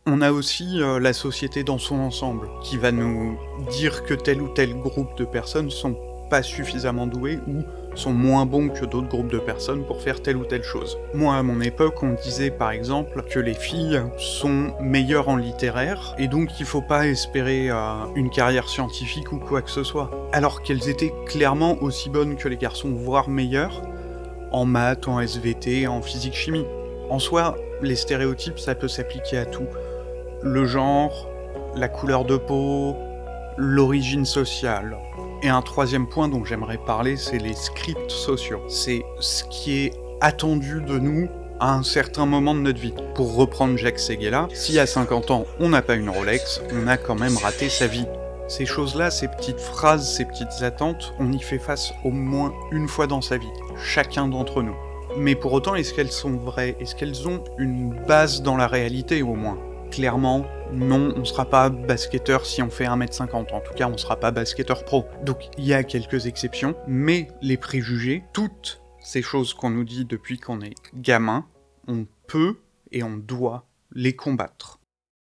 On a aussi la société dans son ensemble, qui va nous dire que tel ou tel groupe de personnes sont pas suffisamment doués ou sont moins bons que d'autres groupes de personnes pour faire telle ou telle chose. Moi, à mon époque, on disait par exemple que les filles sont meilleures en littéraire, et donc il faut pas espérer une carrière scientifique ou quoi que ce soit. Alors qu'elles étaient clairement aussi bonnes que les garçons, voire meilleures, en maths, en SVT, en physique-chimie. En soi, les stéréotypes, ça peut s'appliquer à tout. Le genre, la couleur de peau, l'origine sociale. Et un troisième point dont j'aimerais parler, c'est les scripts sociaux. C'est ce qui est attendu de nous à un certain moment de notre vie. Pour reprendre Jacques Séguéla, si à 50 ans on n'a pas une Rolex, on a quand même raté sa vie. Ces choses-là, ces petites phrases, ces petites attentes, on y fait face au moins une fois dans sa vie, chacun d'entre nous. Mais pour autant, est-ce qu'elles sont vraies? Est-ce qu'elles ont une base dans la réalité au moins? Clairement, non, on sera pas basketteur si on fait 1m50, en tout cas on sera pas basketteur pro. Donc il y a quelques exceptions, mais les préjugés, toutes ces choses qu'on nous dit depuis qu'on est gamin, on peut et on doit les combattre.